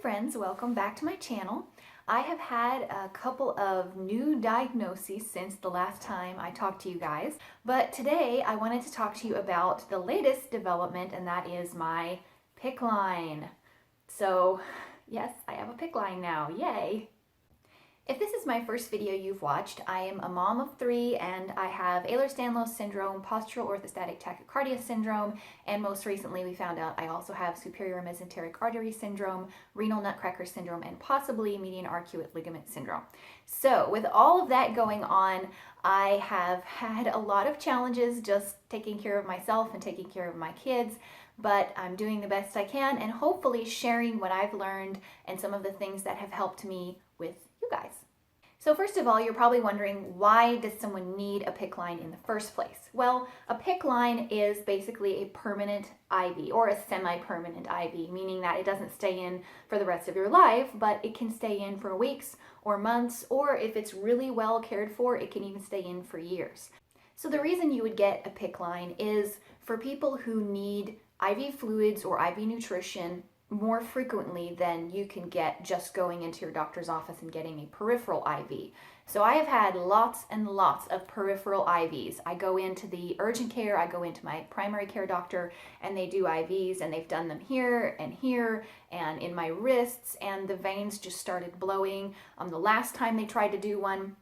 friends, welcome back to my channel. I have had a couple of new diagnoses since the last time I talked to you guys, but today I wanted to talk to you about the latest development, and that is my PICC line. So yes, I have a PICC line now, yay! If this is my first video you've watched, I am a mom of 3 and I have Ehlers-Danlos syndrome, postural orthostatic tachycardia syndrome, and most recently we found out I also have superior mesenteric artery syndrome, renal nutcracker syndrome, and possibly median arcuate ligament syndrome. So with all of that going on, I have had a lot of challenges just taking care of myself and taking care of my kids, but I'm doing the best I can and hopefully sharing what I've learned and some of the things that have helped me with you guys. So first of all, you're probably wondering, why does someone need a PICC line in the first place? Well, a PICC line is basically a permanent IV or a semi-permanent IV, meaning that it doesn't stay in for the rest of your life, but it can stay in for weeks or months, or if it's really well cared for, it can even stay in for years. So the reason you would get a PICC line is for people who need IV fluids or IV nutrition more frequently than you can get just going into your doctor's office and getting a peripheral IV. So I have had lots and lots of peripheral IVs. I go into the urgent care, I go into my primary care doctor, and they do IVs, and they've done them here and in my wrists, and the veins just started blowing. The last time they tried to do one,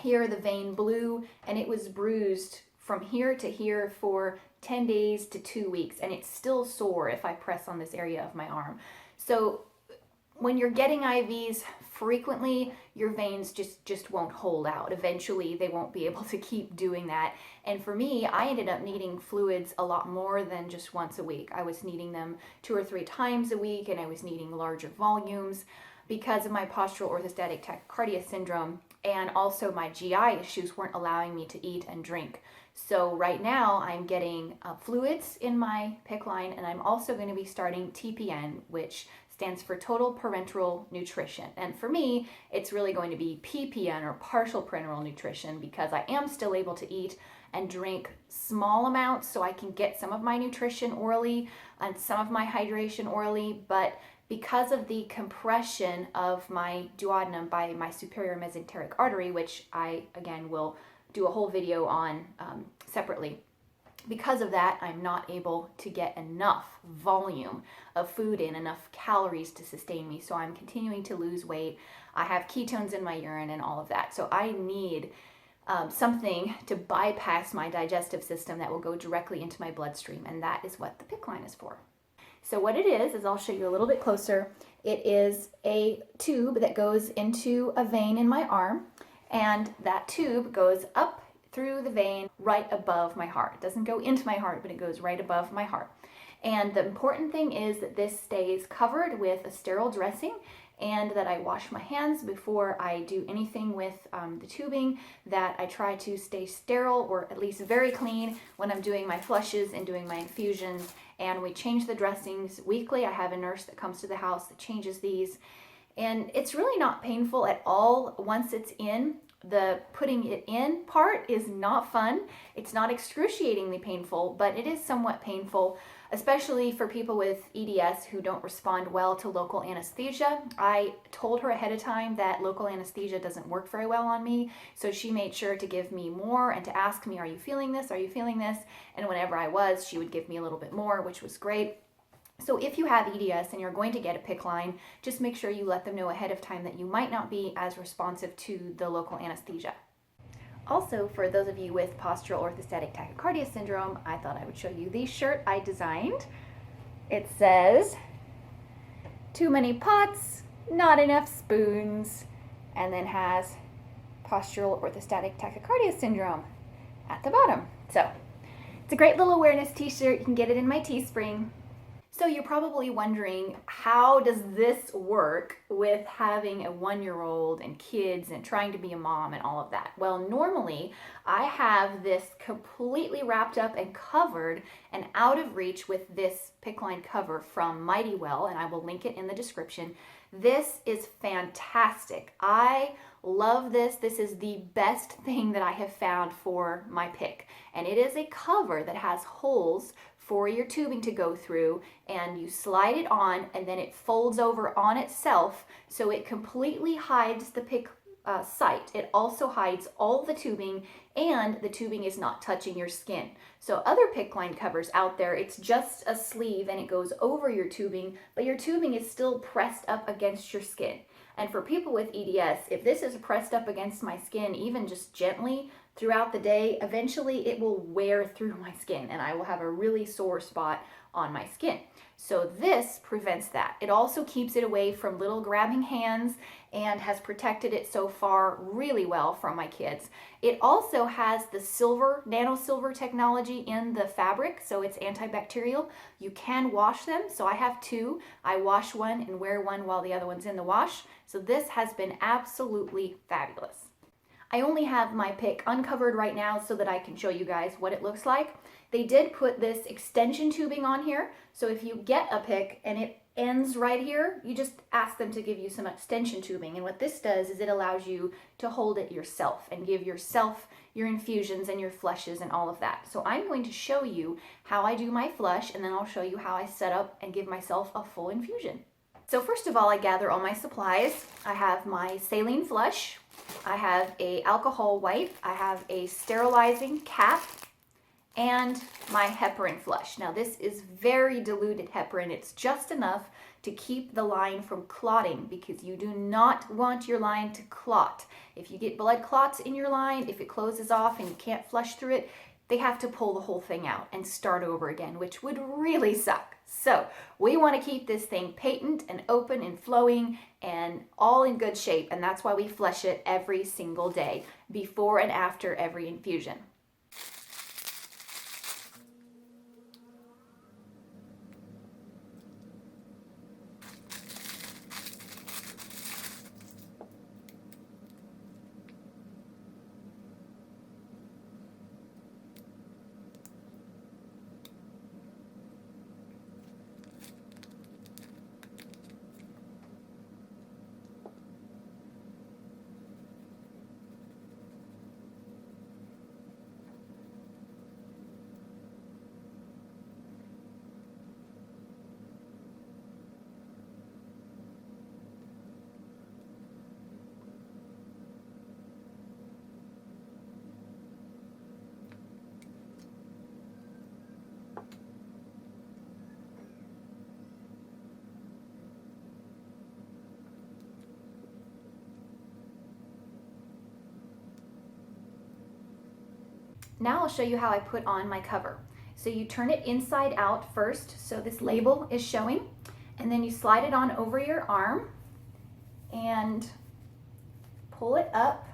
here the vein blew and it was bruised from here to here for 10 days to 2 weeks, and it's still sore if I press on this area of my arm. So when you're getting IVs frequently, your veins just won't hold out. Eventually they won't be able to keep doing that. And for me, I ended up needing fluids a lot more than just once a week. I was needing them 2 or 3 times a week, and I was needing larger volumes because of my postural orthostatic tachycardia syndrome, and also my GI issues weren't allowing me to eat and drink. So right now I'm getting fluids in my PICC line, and I'm also going to be starting TPN, which stands for total parenteral nutrition. And for me, it's really going to be PPN, or partial parenteral nutrition, because I am still able to eat and drink small amounts, so I can get some of my nutrition orally and some of my hydration orally, but because of the compression of my duodenum by my superior mesenteric artery, which I again will do a whole video on separately, because of that, I'm not able to get enough volume of food in, enough calories to sustain me. So I'm continuing to lose weight. I have ketones in my urine and all of that. So I need something to bypass my digestive system that will go directly into my bloodstream. And that is what the PICC line is for. So what it is I'll show you a little bit closer. It is a tube that goes into a vein in my arm, and that tube goes up through the vein right above my heart. It doesn't go into my heart, but it goes right above my heart. And the important thing is that this stays covered with a sterile dressing, and that I wash my hands before I do anything with the tubing, that I try to stay sterile, or at least very clean, when I'm doing my flushes and doing my infusions. And we change the dressings weekly. I have a nurse that comes to the house that changes these. And it's really not painful at all once it's in. The putting it in part is not fun. It's not excruciatingly painful, but it is somewhat painful, especially for people with EDS who don't respond well to local anesthesia. I told her ahead of time that local anesthesia doesn't work very well on me, so she made sure to give me more and to ask me, are you feeling this? Are you feeling this? And whenever I was, she would give me a little bit more, which was great. So if you have EDS and you're going to get a PICC line, just make sure you let them know ahead of time that you might not be as responsive to the local anesthesia. Also, for those of you with postural orthostatic tachycardia syndrome, I thought I would show you the shirt I designed. It says, "Too many pots, not enough spoons," and then has postural orthostatic tachycardia syndrome at the bottom. So it's a great little awareness t-shirt. You can get it in my Teespring. So you're probably wondering, how does this work with having a 1-year-old and kids and trying to be a mom and all of that? Well, normally I have this completely wrapped up and covered and out of reach with this PICC line cover from Mighty Well, and I will link it in the description. This is fantastic. I love this. This is the best thing that I have found for my PICC. And it is a cover that has holes for your tubing to go through, and you slide it on, and then it folds over on itself, so it completely hides the PICC site. It also hides all the tubing, and the tubing is not touching your skin. So other PICC line covers out there, it's just a sleeve and it goes over your tubing, but your tubing is still pressed up against your skin. And for people with EDS, if this is pressed up against my skin, even just gently throughout the day, eventually it will wear through my skin and I will have a really sore spot on my skin. So this prevents that. It also keeps it away from little grabbing hands and has protected it so far really well from my kids. It also has the silver, nano silver technology in the fabric, so it's antibacterial. You can wash them, so I have two. I wash one and wear one while the other one's in the wash. So this has been absolutely fabulous. I only have my PICC uncovered right now so that I can show you guys what it looks like. They did put this extension tubing on here, so if you get a PICC and it ends right here, you just ask them to give you some extension tubing. And what this does is it allows you to hold it yourself and give yourself your infusions and your flushes and all of that. So I'm going to show you how I do my flush, and then I'll show you how I set up and give myself a full infusion. So first of all, I gather all my supplies. I have my saline flush, I have a alcohol wipe, I have a sterilizing cap, and my heparin flush. Now this is very diluted heparin. It's just enough to keep the line from clotting, because you do not want your line to clot. If you get blood clots in your line, if it closes off and you can't flush through it, they have to pull the whole thing out and start over again, which would really suck. So we want to keep this thing patent and open and flowing and all in good shape, and that's why we flush it every single day, before and after every infusion. Now I'll show you how I put on my cover. So you turn it inside out first, so this label is showing, and then you slide it on over your arm and pull it up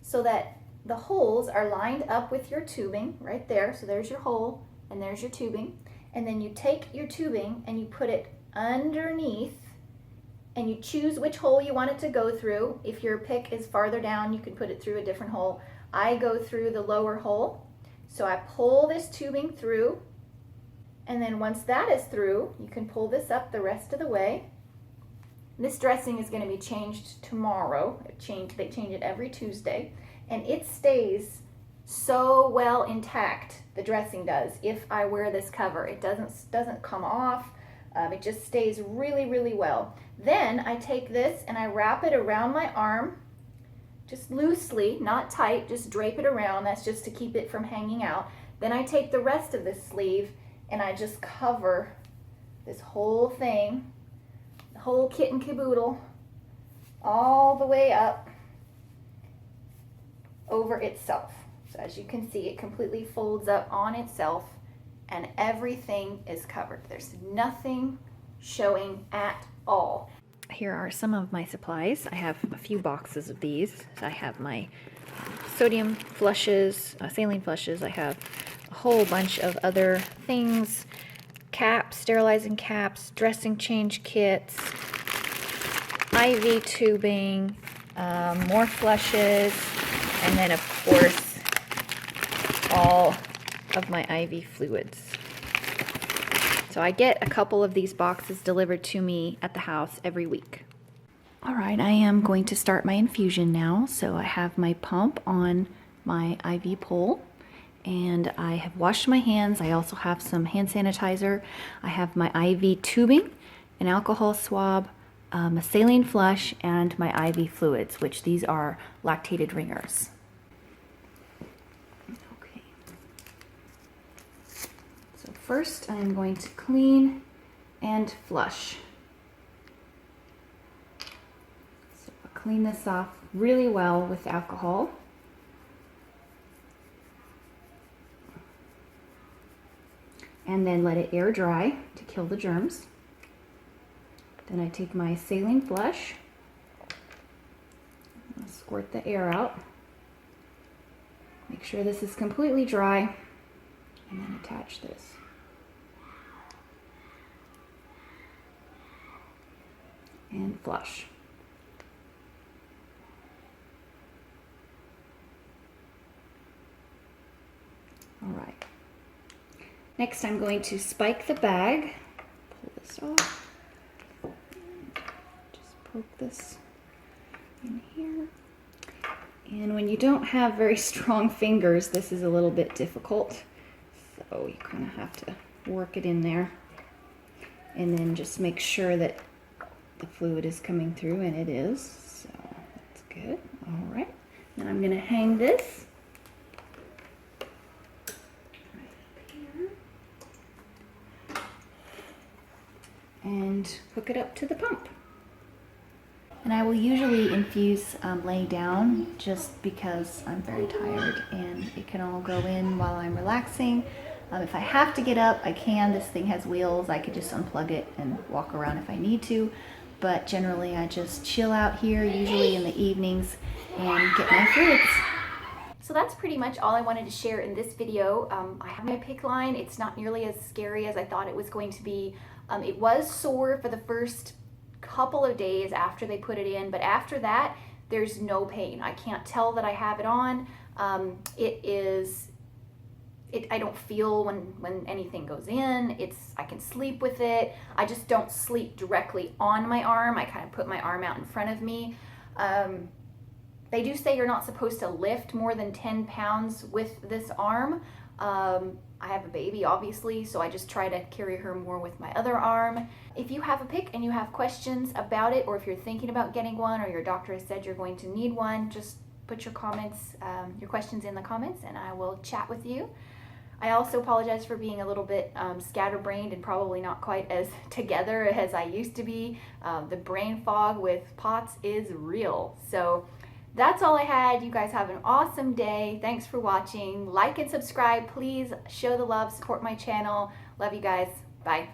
so that the holes are lined up with your tubing right there. So there's your hole and there's your tubing. And then you take your tubing and you put it underneath, and you choose which hole you want it to go through. If your PICC is farther down, you can put it through a different hole. I go through the lower hole. So I pull this tubing through, and then once that is through, you can pull this up the rest of the way. This dressing is going to be changed tomorrow. They change it every Tuesday, and it stays so well intact, the dressing does, if I wear this cover. It doesn't come off. It just stays really, really well. Then I take this and I wrap it around my arm, just loosely, not tight, just drape it around. That's just to keep it from hanging out. Then I take the rest of this sleeve and I just cover this whole thing, the whole kit and caboodle, all the way up over itself. So as you can see, it completely folds up on itself and everything is covered. There's nothing showing at all. Here are some of my supplies. I have a few boxes of these. I have my sodium flushes, saline flushes. I have a whole bunch of other things, caps, sterilizing caps, dressing change kits, IV tubing, more flushes, and then of course all of my IV fluids. So I get a couple of these boxes delivered to me at the house every week. All right, I am going to start my infusion now. So I have my pump on my IV pole, And I have washed my hands. I also have some hand sanitizer. I have my IV tubing, an alcohol swab, a saline flush, and my IV fluids, which these are lactated ringers. Okay. So first I'm going to clean and flush. So I'll clean this off really well with alcohol. And then let it air dry to kill the germs. Then I take my saline flush, squirt the air out, make sure this is completely dry, and then attach this. And flush. All right. Next, I'm going to spike the bag. Pull this off. Just poke this in here. And when you don't have very strong fingers, this is a little bit difficult. So you kind of have to work it in there. And then just make sure that the fluid is coming through, and it is. So that's good. All right. Then I'm going to hang this. And hook it up to the pump. And I will usually infuse laying down just because I'm very tired and it can all go in while I'm relaxing. If I have to get up, I can. This thing has wheels. I could just unplug it and walk around if I need to. But generally I just chill out here, usually in the evenings, and get my fluids. So that's pretty much all I wanted to share in this video. I have my PICC line. It's not nearly as scary as I thought it was going to be. It was sore for the first couple of days after they put it in, but after that, there's no pain. I can't tell that I have it on. I don't feel when anything goes in. I can sleep with it. I just don't sleep directly on my arm. I kind of put my arm out in front of me. They do say you're not supposed to lift more than 10 pounds with this arm. I have a baby, obviously, so I just try to carry her more with my other arm. If you have a PICC and you have questions about it, or if you're thinking about getting one, or your doctor has said you're going to need one, just put your comments, your questions in the comments, and I will chat with you. I also apologize for being a little bit scatterbrained and probably not quite as together as I used to be. The brain fog with POTS is real. So that's all I had. You guys have an awesome day. Thanks for watching. Like and subscribe. Please show the love. Support my channel. Love you guys. Bye.